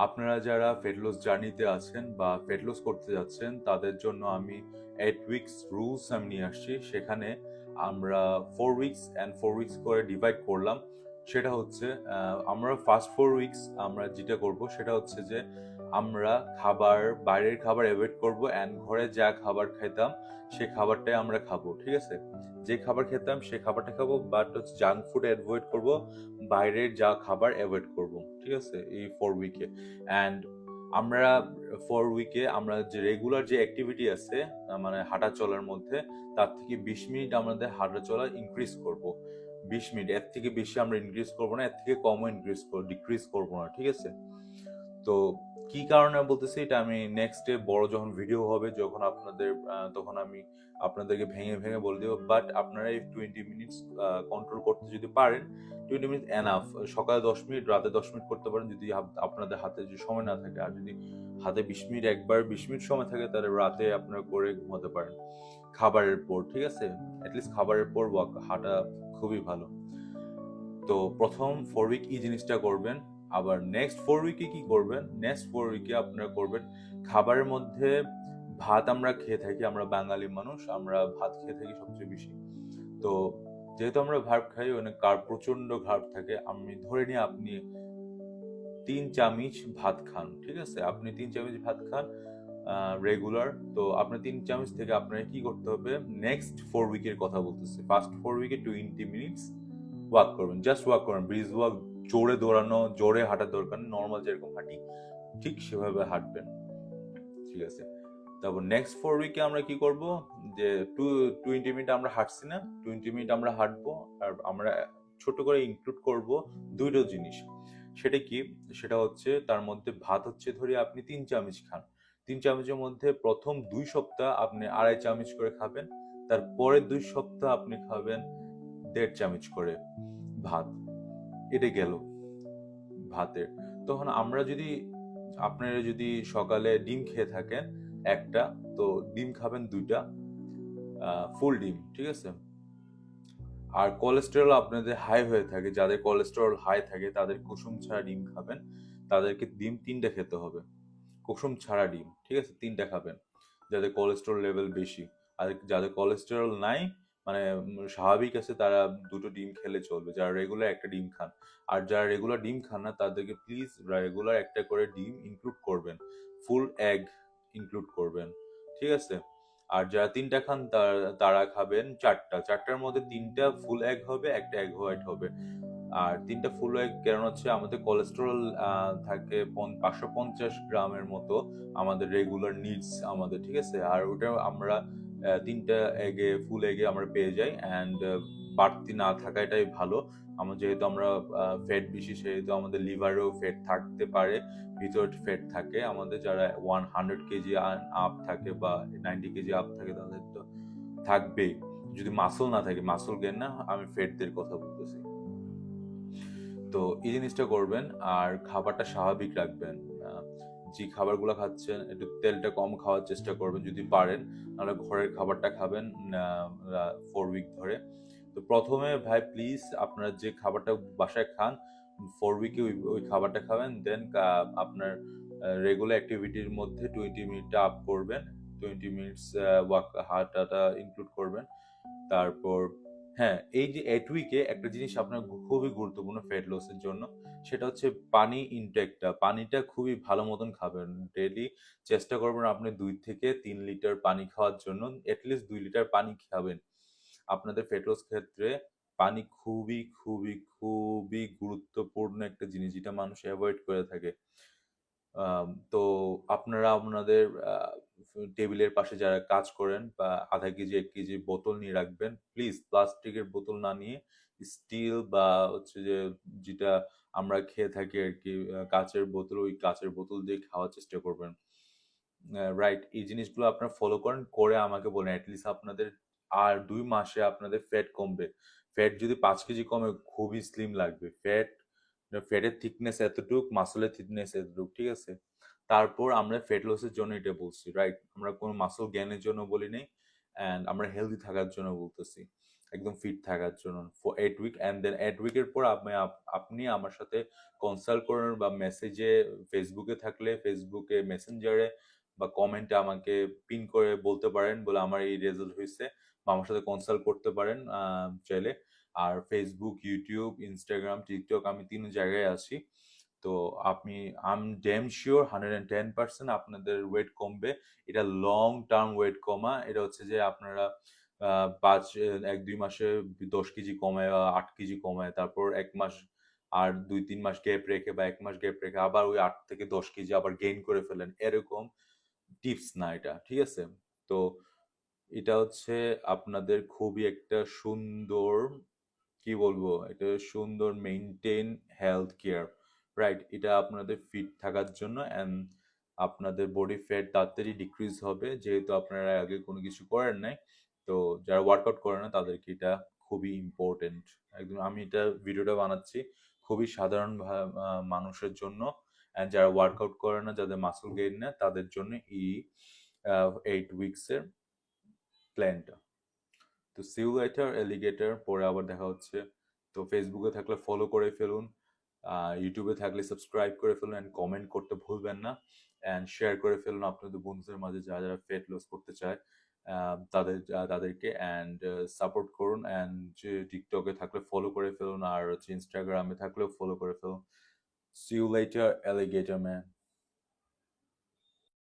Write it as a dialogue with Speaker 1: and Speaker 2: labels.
Speaker 1: আপনারা যারা ফেট লস জার্নিতে আছেন বা ফেট লস করতে যাচ্ছেন তাদের জন্য আমি 8 উইকস রুলস আমি নিয়ে আসছি। সেখানে আমরা 4 উইকস অ্যান্ড 4 উইকস করে ডিভাইড করলাম। সেটা হচ্ছে আমরা ফার্স্ট 4 উইকস আমরা যেটা করব সেটা হচ্ছে যে আমরা বাইরের খাবার অ্যাভয়েড করব অ্যান্ড ঘরে যা খাবার খেতাম সে খাবারটাই আমরা খাবো, ঠিক আছে? যে খাবার খেতাম সে খাবারটা খাবো, বাট হচ্ছে জাঙ্ক ফুড অ্যাভয়েড করব, বাইরের যা খাবার অ্যাভয়েড করব, ঠিক আছে, এই 4 উইকে। অ্যান্ড আমরা 4 উইকে আমরা যে রেগুলার যে অ্যাক্টিভিটি আছে মানে হাঁটা চলার মধ্যে তার থেকে 20 মিনিট আমাদের হাঁটা চলা ইনক্রিজ করব। 20 মিনিট, এর থেকে বেশি আমরা ইনক্রিজ করবো না, এর থেকে কমও ডিক্রিজ করবো না, ঠিক আছে? তো কি কারণে বলতেছি এটা আমি নেক্সট ডে বড় যখন ভিডিও হবে যখন আপনাদের তখন আমি আপনাদেরকে ভেঙে ভেঙে বলে দেবো। বাট আপনারা এই 20 মিনিটস কন্ট্রোল করতে যদি পারেন, 20 মিনিট এনাফ। সকালে 10 মিনিট, রাতে 10 মিনিট করতে পারেন যদি আপনাদের হাতে যদি সময় না থাকে। আর যদি হাতে 20 মিনিট, একবার 20 মিনিট সময় থাকে, তাহলে রাতে আপনারা করে ঘুমাতে পারেন খাবারের পর, ঠিক আছে? অ্যাটলিস্ট খাবারের পর ওয়াক হাঁটা খুবই ভালো। তো প্রথম 4 উইক এই জিনিসটা করবেন। আবার নেক্সট 4 উইকে কি করবেন? নেক্সট 4 উইকে আপনারা করবেন খাবারের মধ্যে ভাত আমরা খেয়ে থাকি, আমরা বাঙালি মানুষ, আমরা ভাত খেয়ে থাকি সবচেয়ে বেশি। তো যেহেতু আমরা ভাত খাই, অনেক প্রচন্ড ঘাড় থাকে, আমি ধরে নিই আপনি 3 চামচ ভাত খান, ঠিক আছে? আপনি 3 চামচ ভাত খান রেগুলার। তো আপনার 3 চামচ থেকে আপনার কি করতে হবে? নেক্সট 4 উইকের কথা বলতেছে। ফার্স্ট 4 উইকে 20 মিনিটস ওয়াক করবেন, জাস্ট ওয়াক করবেন, ব্রিজ ওয়াক। জোরে দৌড়ানো, জোরে হাঁটার দরকার নেই, নর্মাল যেরকম হাঁটি ঠিক সেভাবে হাঁটবেন, ঠিক আছে? তারপর নেক্সট 4 উইকে আমরা কি করব? যে 20 মিনিট আমরা হাঁটছি না, 20 মিনিট আমরা হাঁটবো। আর আমরা ছোট করে ইনক্লুড করব দুইটা জিনিস। সেটা কি? সেটা হচ্ছে তার মধ্যে ভাত হচ্ছে ধরি আপনি 3 চামচ খান, 3 চামচের মধ্যে প্রথম 2 সপ্তাহ আপনি 2.5 চামচ করে খাবেন, তারপরে 2 সপ্তাহ আপনি খাবেন 1.5 চামচ করে ভাত। এটা গেল ভাতের। তখন আমরা যদি আপনারা যদি সকালে ডিম খেয়ে থাকেন একটা, তো ডিম খাবেন 2টা, ফুল ডিম, ঠিক আছে? আর কোলেস্টেরল আপনাদের হাই হয়ে থাকে, যাদের কোলেস্টেরল হাই থাকে তাদের কুসুম ছাড়া ডিম খাবেন। তাদেরকে ডিম 3টা খেতে হবে, কুসুম ছাড়া ডিম, ঠিক আছে? 3টা খাবেন যাদের কোলেস্টেরল লেভেল বেশি। আর যাদের কোলেস্টেরল নাই, মানে স্বাভাবিক আছে, তারা 2টো ডিম খেলে চলবে, যারা রেগুলার একটা ডিম খান। আর যারা রেগুলার ডিম খান না তাদেরকে প্লিজ রেগুলার একটা করে ডিম ইনক্লুড করবেন, ফুল এগ ইনক্লুড করবেন, ঠিক আছে? আর যারা 3টা খান তারা খাবেন 4টা, 4টার মধ্যে 3টা ফুল এগ হবে, একটা এগ হোয়াইট হবে। আর 3টা ফুল এগ কারণ হচ্ছে আমাদের কোলেস্টেরল থাকে 550 গ্রামের মতো, আমাদের রেগুলার নিডস আমাদের, ঠিক আছে? আর ওটা আমরা 3টা ফুল এগে আমরা পেয়ে যাই। অ্যান্ড বাড়তি না থাকাটাই ভালো। যেহেতু আমরা ফ্যাট বেশি, সেহেতু আমাদের লিভারেও ফ্যাট থাকতে পারে, ভিতরে ফ্যাট থাকে। আমাদের যারা 100 কেজি আপ থাকে বা 90 কেজি আপ থাকে তাদের তো থাকবেই। যদি মাসল না থাকে, মাসল গেন না, আমি ফ্যাটদের কথা বলতেছি। তো এই জিনিসটা করবেন। আর খাবারটা স্বাভাবিক রাখবেন। যে খাবারগুলো খাচ্ছেন একটু তেলটা কম খাওয়ার চেষ্টা করবেন যদি পারেন, নাহলে ঘরের খাবারটা খাবেন 4 উইক ধরে। তো প্রথমে ভাই প্লিজ আপনারা যে খাবারটা বাসায় খান 4 উইকে ওই খাবারটা খাবেন। দেন আপনার রেগুলার অ্যাক্টিভিটির মধ্যে 20 মিনিটটা আপ করবেন, 20 মিনিটস হাঁটাটা ইনক্লুড করবেন। তারপর হ্যাঁ, এই যে 8 উইকে একটা জিনিস আপনার খুবই গুরুত্বপূর্ণ ফ্যাট লসের জন্য, সেটা হচ্ছে পানি ইনটেকটা। পানিটা খুবই ভালো মতন খাবেন ডেইলি। চেষ্টা করবেন আপনি 2 থেকে 3 লিটার পানি খাওয়ার জন্য, অ্যাটলিস্ট 2 লিটার পানি খাবেন। আপনাদের ফ্যাট লস ক্ষেত্রে পানি খুবই খুবই খুবই গুরুত্বপূর্ণ একটা জিনিস, যেটা মানুষ অ্যাভয়েড করে থাকে। তো আপনারা আপনাদের টেবিলের পাশে যারা কাজ করেন বা আধা কেজি 1 কেজি বোতল নিয়ে রাখবেন প্লিজ। প্লাস্টিকের বোতল না নিয়ে স্টিল বা হচ্ছে যে যেটা আমরা খেয়ে থাকি আর কি, কাঁচের বোতল, ওই কাঁচের বোতল দিয়ে খাওয়ার চেষ্টা করবেন। রাইট, এই জিনিসগুলো আপনারা ফলো করেন, করে আমাকে বলেন। অ্যাটলিস্ট আপনাদের আর 2 মাসে আপনাদের ফ্যাট কমবে। ফ্যাট যদি 5 কেজি কমে খুবই স্লিম লাগবে। ফ্যাটের থিকনেস এতটুক, মাসলের থিকনেস এতটুক, ঠিক আছে? তারপর আমরা ফ্যাট লসের জন্য এটা বলছি, রাইট? আমরা কোনো মাসল গেইনের জন্য বলি নাই, অ্যান্ড আমরা হেলদি থাকার জন্য বলতেছি। একদম ফিট থাকার জন্য ফর 8 উইক, অ্যান্ড দেন 8 উইকের পর আপনি আমার সাথে কনসাল্ট করুন, বা মেসেজে, ফেসবুকে থাকলে ফেসবুকে মেসেঞ্জারে বা কমেন্টে আমাকে পিন করে বলতে পারেন, বলে আমার এই রেজাল্ট হয়েছে, বা আমার সাথে কনসাল্ট করতে পারেন চাইলে। আর ফেসবুক, ইউটিউব, ইনস্টাগ্রাম, টিকটক, আমি 3 জায়গায় আছি। তো আপনি, আই এম ড্যাম শিওর 110% আপনাদের ওয়েট কমবে। এটা লং টার্ম ওয়েট কমা, এটা হচ্ছে যে আপনারা 1-2 মাসে 10 কেজি কমায় বা 8 কেজি কমায়, তারপর 1 মাস আর 2-3 মাস গ্যাপ রেখে বা 1 মাস গ্যাপ রেখে আবার ওই 8 থেকে 10 কেজি আবার গেইন করে ফেলেন, এরকম টিপস না এটা, ঠিক আছে? তো এটা হচ্ছে আপনাদের খুবই একটা সুন্দর, কি বলবো, এটা সুন্দর মেইনটেইন হেলথ কেয়ার, রাইট? এটা আপনাদের ফিট থাকার জন্য, অ্যান্ড আপনাদের বডি ফ্যাট তাড়াতাড়ি ডিক্রিজ হবে, যেহেতু আপনারা আগে কোনো কিছু করেন নাই। তো যারা ওয়ার্কআউট করে না তাদেরকে এটা খুবই ইম্পর্টেন্ট। একদম আমি এটা ভিডিওটা বানাচ্ছি খুবই সাধারণ মানুষের জন্য, অ্যান্ড যারা ওয়ার্কআউট করে না, যাদের মাসল গেইন না, তাদের জন্য এই 8 উইকসের প্ল্যানটা। তো সি ইউ লেটার এলিগেটর, পরে আবার দেখা হচ্ছে। তো ফেসবুকে থাকলে ফলো করে ফেলুন, ইউটিউবে থাকলে সাবস্ক্রাইব করে ফেলুন, অ্যান্ড কমেন্ট করতে ভুলবেন না, অ্যান্ড শেয়ার করে ফেলুন আপনাদের বন্ধুদের মাঝে যারা যারা ফেট লস করতে চায়, তাদেরকে, অ্যান্ড সাপোর্ট করুন, অ্যান্ড যে টিকটকে থাকলে ফলো করে ফেলুন, আর হচ্ছে ইনস্টাগ্রামে থাকলেও ফলো করে ফেলুন। See you later alligator man.